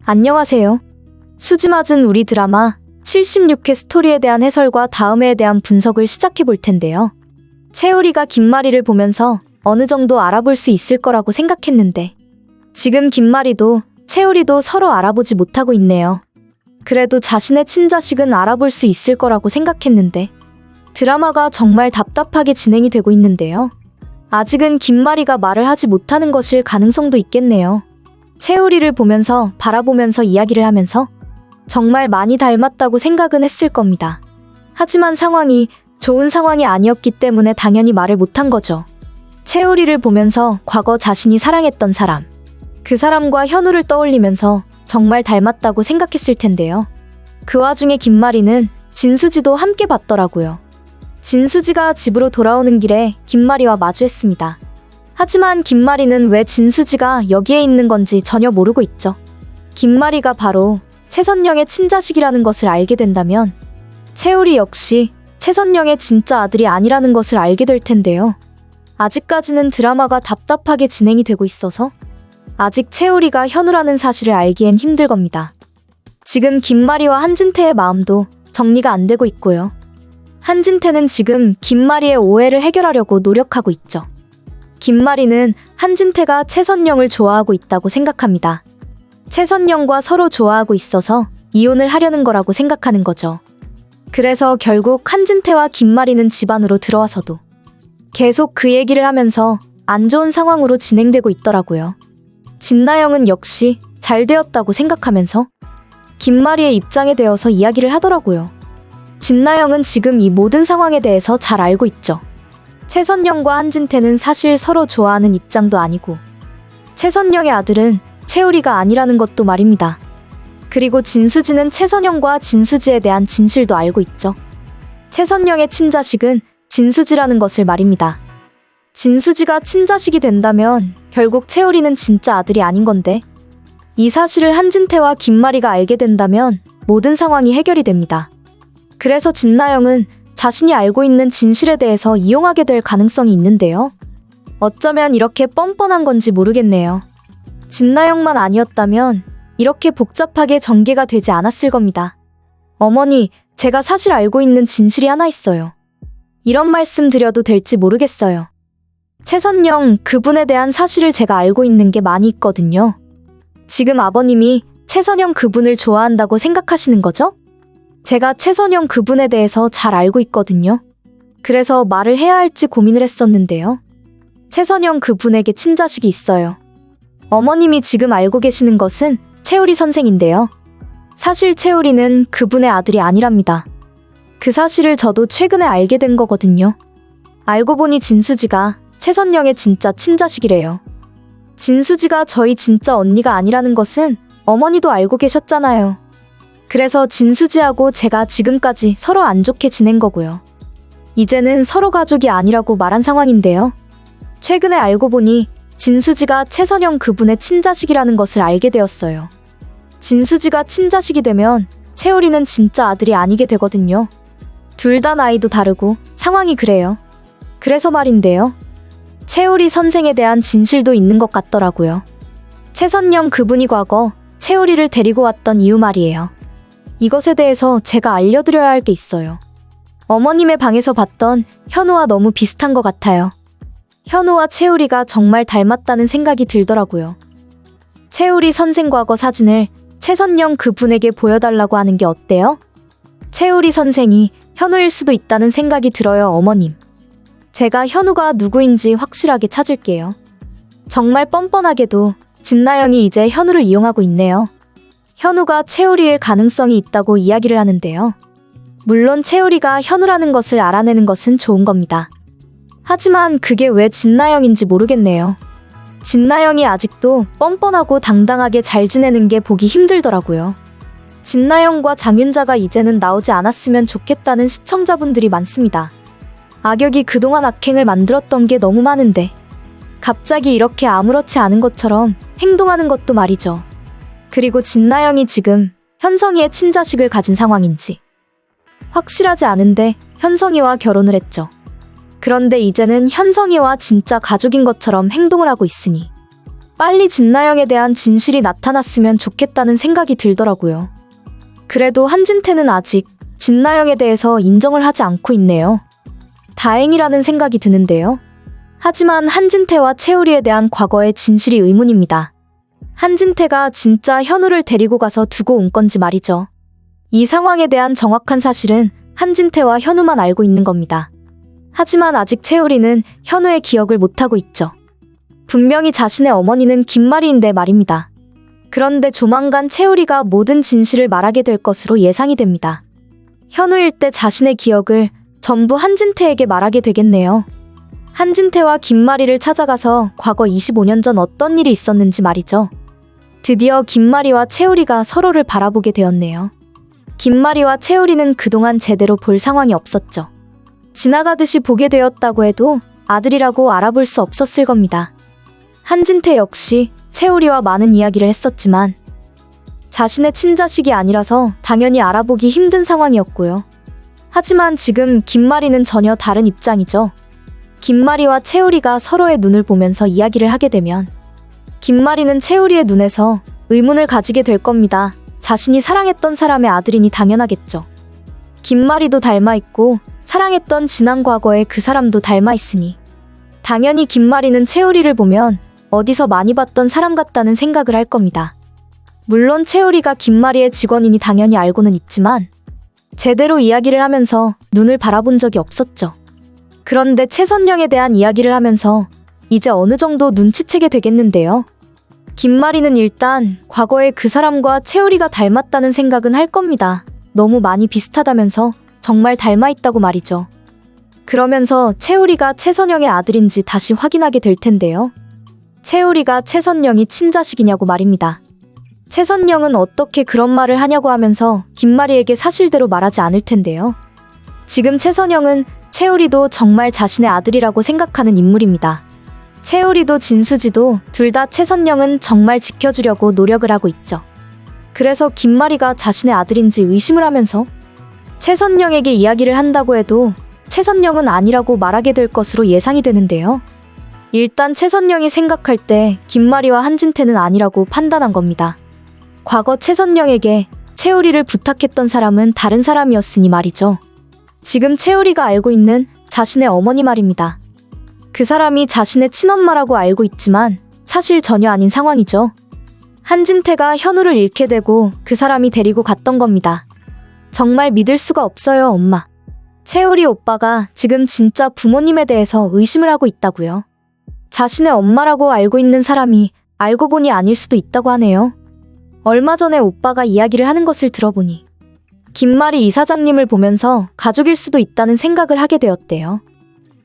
안녕하세요. 수지 맞은 우리 드라마 76회 스토리에 대한 해설과 다음 회에 대한 분석을 시작해 볼 텐데요. 채우리가 김마리를 보면서 어느 정도 알아볼 수 있을 거라고 생각했는데 지금 김마리도 채우리도 서로 알아보지 못하고 있네요. 그래도 자신의 친자식은 알아볼 수 있을 거라고 생각했는데 드라마가 정말 답답하게 진행이 되고 있는데요. 아직은 김마리가 말을 하지 못하는 것일 가능성도 있겠네요. 채우리를 보면서 바라보면서 이야기를 하면서 정말 많이 닮았다고 생각은 했을 겁니다. 하지만 상황이 좋은 상황이 아니었기 때문에 당연히 말을 못한 거죠. 채우리를 보면서 과거 자신이 사랑했던 사람, 그 사람과 현우를 떠올리면서 정말 닮았다고 생각했을 텐데요. 그 와중에 김마리는 진수지도 함께 봤더라고요. 진수지가 집으로 돌아오는 길에 김마리와 마주했습니다. 하지만 김마리는 왜 진수지가 여기에 있는 건지 전혀 모르고 있죠. 김마리가 바로 최선영의 친자식이라는 것을 알게 된다면 채우리 역시 최선영의 진짜 아들이 아니라는 것을 알게 될 텐데요. 아직까지는 드라마가 답답하게 진행이 되고 있어서 아직 채우리가 현우라는 사실을 알기엔 힘들 겁니다. 지금 김마리와 한진태의 마음도 정리가 안 되고 있고요. 한진태는 지금 김마리의 오해를 해결하려고 노력하고 있죠. 김마리는 한진태가 최선영을 좋아하고 있다고 생각합니다. 최선영과 서로 좋아하고 있어서 이혼을 하려는 거라고 생각하는 거죠. 그래서 결국 한진태와 김마리는 집 안으로 들어와서도 계속 그 얘기를 하면서 안 좋은 상황으로 진행되고 있더라고요. 진나영은 역시 잘 되었다고 생각하면서 김마리의 입장에 대해서 이야기를 하더라고요. 진나영은 지금 이 모든 상황에 대해서 잘 알고 있죠. 최선영과 한진태는 사실 서로 좋아하는 입장도 아니고 최선영의 아들은 채우리가 아니라는 것도 말입니다. 그리고 진수지는 최선영과 진수지에 대한 진실도 알고 있죠. 최선영의 친자식은 진수지라는 것을 말입니다. 진수지가 친자식이 된다면 결국 채우리는 진짜 아들이 아닌 건데 이 사실을 한진태와 김마리가 알게 된다면 모든 상황이 해결이 됩니다. 그래서 진나영은 자신이 알고 있는 진실에 대해서 이용하게 될 가능성이 있는데요. 어쩌면 이렇게 뻔뻔한 건지 모르겠네요. 진나영만 아니었다면 이렇게 복잡하게 전개가 되지 않았을 겁니다. 어머니, 제가 사실 알고 있는 진실이 하나 있어요. 이런 말씀 드려도 될지 모르겠어요. 최선영 그분에 대한 사실을 제가 알고 있는 게 많이 있거든요. 지금 아버님이 최선영 그분을 좋아한다고 생각하시는 거죠? 제가 최선영 그분에 대해서 잘 알고 있거든요. 그래서 말을 해야 할지 고민을 했었는데요. 최선영 그분에게 친자식이 있어요. 어머님이 지금 알고 계시는 것은 채우리 선생인데요. 사실 채우리는 그분의 아들이 아니랍니다. 그 사실을 저도 최근에 알게 된 거거든요. 알고 보니 진수지가 최선영의 진짜 친자식이래요. 진수지가 저희 진짜 언니가 아니라는 것은 어머니도 알고 계셨잖아요. 그래서 진수지하고 제가 지금까지 서로 안 좋게 지낸 거고요. 이제는 서로 가족이 아니라고 말한 상황인데요. 최근에 알고 보니 진수지가 최선영 그분의 친자식이라는 것을 알게 되었어요. 진수지가 친자식이 되면 채우리는 진짜 아들이 아니게 되거든요. 둘 다 나이도 다르고 상황이 그래요. 그래서 말인데요. 채우리 선생에 대한 진실도 있는 것 같더라고요. 최선영 그분이 과거 채우리를 데리고 왔던 이유 말이에요. 이것에 대해서 제가 알려드려야 할 게 있어요. 어머님의 방에서 봤던 현우와 너무 비슷한 것 같아요. 현우와 채우리가 정말 닮았다는 생각이 들더라고요. 채우리 선생 과거 사진을 최선영 그분에게 보여달라고 하는 게 어때요? 채우리 선생이 현우일 수도 있다는 생각이 들어요, 어머님. 제가 현우가 누구인지 확실하게 찾을게요. 정말 뻔뻔하게도 진나영이 이제 현우를 이용하고 있네요. 현우가 채우리일 가능성이 있다고 이야기를 하는데요. 물론 채우리가 현우라는 것을 알아내는 것은 좋은 겁니다. 하지만 그게 왜 진나영인지 모르겠네요. 진나영이 아직도 뻔뻔하고 당당하게 잘 지내는 게 보기 힘들더라고요. 진나영과 장윤자가 이제는 나오지 않았으면 좋겠다는 시청자분들이 많습니다. 악역이 그동안 악행을 만들었던 게 너무 많은데 갑자기 이렇게 아무렇지 않은 것처럼 행동하는 것도 말이죠. 그리고 진나영이 지금 현성이의 친자식을 가진 상황인지 확실하지 않은데 현성이와 결혼을 했죠. 그런데 이제는 현성이와 진짜 가족인 것처럼 행동을 하고 있으니 빨리 진나영에 대한 진실이 나타났으면 좋겠다는 생각이 들더라고요. 그래도 한진태는 아직 진나영에 대해서 인정을 하지 않고 있네요. 다행이라는 생각이 드는데요. 하지만 한진태와 채우리에 대한 과거의 진실이 의문입니다. 한진태가 진짜 현우를 데리고 가서 두고 온 건지 말이죠. 이 상황에 대한 정확한 사실은 한진태와 현우만 알고 있는 겁니다. 하지만 아직 채우리는 현우의 기억을 못하고 있죠. 분명히 자신의 어머니는 김마리인데 말입니다. 그런데 조만간 채우리가 모든 진실을 말하게 될 것으로 예상이 됩니다. 현우일 때 자신의 기억을 전부 한진태에게 말하게 되겠네요. 한진태와 김마리를 찾아가서 과거 25년 전 어떤 일이 있었는지 말이죠. 드디어 김마리와 채우리가 서로를 바라보게 되었네요. 김마리와 채우리는 그동안 제대로 볼 상황이 없었죠. 지나가듯이 보게 되었다고 해도 아들이라고 알아볼 수 없었을 겁니다. 한진태 역시 채우리와 많은 이야기를 했었지만 자신의 친자식이 아니라서 당연히 알아보기 힘든 상황이었고요. 하지만 지금 김마리는 전혀 다른 입장이죠. 김마리와 채우리가 서로의 눈을 보면서 이야기를 하게 되면 김마리는 채우리의 눈에서 의문을 가지게 될 겁니다. 자신이 사랑했던 사람의 아들이니 당연하겠죠. 김마리도 닮아있고 사랑했던 지난 과거의 그 사람도 닮아있으니 당연히 김마리는 채우리를 보면 어디서 많이 봤던 사람 같다는 생각을 할 겁니다. 물론 채우리가 김마리의 직원이니 당연히 알고는 있지만 제대로 이야기를 하면서 눈을 바라본 적이 없었죠. 그런데 최선영에 대한 이야기를 하면서 이제 어느 정도 눈치채게 되겠는데요. 김마리는 일단 과거에 그 사람과 채우리가 닮았다는 생각은 할 겁니다. 너무 많이 비슷하다면서 정말 닮아있다고 말이죠. 그러면서 채우리가 최선영의 아들인지 다시 확인하게 될 텐데요. 채우리가 최선영이 친자식이냐고 말입니다. 최선영은 어떻게 그런 말을 하냐고 하면서 김마리에게 사실대로 말하지 않을 텐데요. 지금 최선영은 채우리도 정말 자신의 아들이라고 생각하는 인물입니다. 채우리도 진수지도 둘 다 최선영은 정말 지켜주려고 노력을 하고 있죠. 그래서 김마리가 자신의 아들인지 의심을 하면서 최선영에게 이야기를 한다고 해도 최선영은 아니라고 말하게 될 것으로 예상이 되는데요. 일단 최선영이 생각할 때 김마리와 한진태는 아니라고 판단한 겁니다. 과거 최선영에게 채우리를 부탁했던 사람은 다른 사람이었으니 말이죠. 지금 채우리가 알고 있는 자신의 어머니 말입니다. 그 사람이 자신의 친엄마라고 알고 있지만 사실 전혀 아닌 상황이죠. 한진태가 현우를 잃게 되고 그 사람이 데리고 갔던 겁니다. 정말 믿을 수가 없어요, 엄마. 채우리 오빠가 지금 진짜 부모님에 대해서 의심을 하고 있다고요. 자신의 엄마라고 알고 있는 사람이 알고 보니 아닐 수도 있다고 하네요. 얼마 전에 오빠가 이야기를 하는 것을 들어보니 김마리 이사장님을 보면서 가족일 수도 있다는 생각을 하게 되었대요.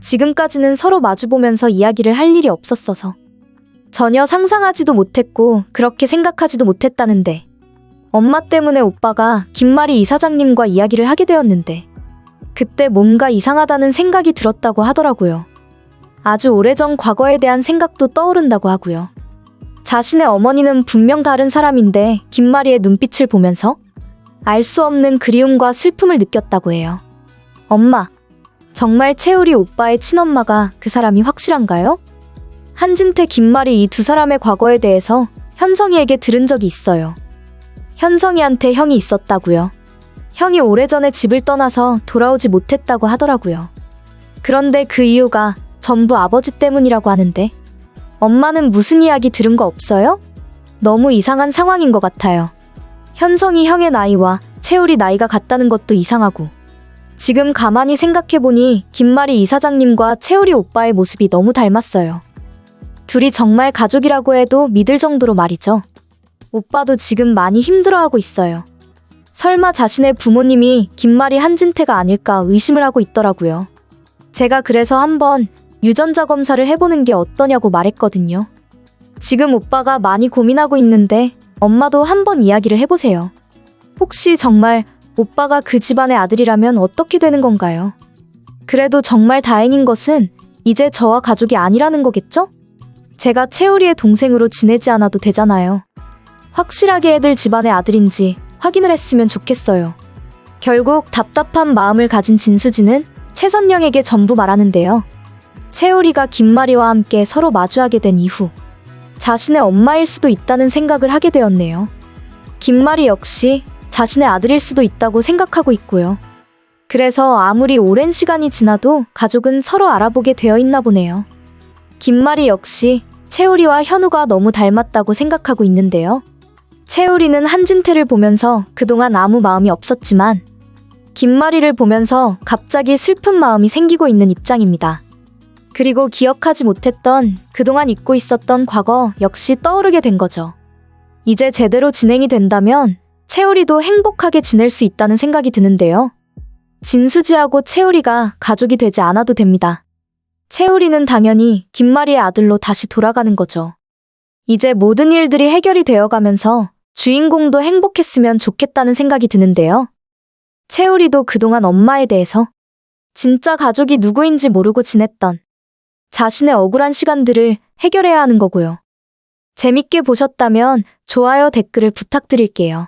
지금까지는 서로 마주보면서 이야기를 할 일이 없었어서 전혀 상상하지도 못했고 그렇게 생각하지도 못했다는데 엄마 때문에 오빠가 김마리 이사장님과 이야기를 하게 되었는데 그때 뭔가 이상하다는 생각이 들었다고 하더라고요. 아주 오래전 과거에 대한 생각도 떠오른다고 하고요. 자신의 어머니는 분명 다른 사람인데 김마리의 눈빛을 보면서 알 수 없는 그리움과 슬픔을 느꼈다고 해요. 엄마, 정말 채우리 오빠의 친엄마가 그 사람이 확실한가요? 한진태, 김마리 이 두 사람의 과거에 대해서 현성이에게 들은 적이 있어요. 현성이한테 형이 있었다고요. 형이 오래전에 집을 떠나서 돌아오지 못했다고 하더라고요. 그런데 그 이유가 전부 아버지 때문이라고 하는데 엄마는 무슨 이야기 들은 거 없어요? 너무 이상한 상황인 것 같아요. 현성이 형의 나이와 채우리 나이가 같다는 것도 이상하고 지금 가만히 생각해보니 김마리 이사장님과 채우리 오빠의 모습이 너무 닮았어요. 둘이 정말 가족이라고 해도 믿을 정도로 말이죠. 오빠도 지금 많이 힘들어하고 있어요. 설마 자신의 부모님이 김마리 한진태가 아닐까 의심을 하고 있더라고요. 제가 그래서 한번 유전자 검사를 해보는 게 어떠냐고 말했거든요. 지금 오빠가 많이 고민하고 있는데 엄마도 한번 이야기를 해보세요. 혹시 정말 오빠가 그 집안의 아들이라면 어떻게 되는 건가요? 그래도 정말 다행인 것은 이제 저와 가족이 아니라는 거겠죠? 제가 채우리의 동생으로 지내지 않아도 되잖아요. 확실하게 애들 집안의 아들인지 확인을 했으면 좋겠어요. 결국 답답한 마음을 가진 진수지는 최선영에게 전부 말하는데요. 채우리가 김마리와 함께 서로 마주하게 된 이후 자신의 엄마일 수도 있다는 생각을 하게 되었네요. 김마리 역시 자신의 아들일 수도 있다고 생각하고 있고요. 그래서 아무리 오랜 시간이 지나도 가족은 서로 알아보게 되어 있나 보네요. 김마리 역시 채우리와 현우가 너무 닮았다고 생각하고 있는데요. 채우리는 한진태를 보면서 그동안 아무 마음이 없었지만 김마리를 보면서 갑자기 슬픈 마음이 생기고 있는 입장입니다. 그리고 기억하지 못했던 그동안 잊고 있었던 과거 역시 떠오르게 된 거죠. 이제 제대로 진행이 된다면 채우리도 행복하게 지낼 수 있다는 생각이 드는데요. 진수지하고 채우리가 가족이 되지 않아도 됩니다. 채우리는 당연히 김마리의 아들로 다시 돌아가는 거죠. 이제 모든 일들이 해결이 되어가면서 주인공도 행복했으면 좋겠다는 생각이 드는데요. 채우리도 그동안 엄마에 대해서 진짜 가족이 누구인지 모르고 지냈던 자신의 억울한 시간들을 해결해야 하는 거고요. 재밌게 보셨다면 좋아요, 댓글을 부탁드릴게요.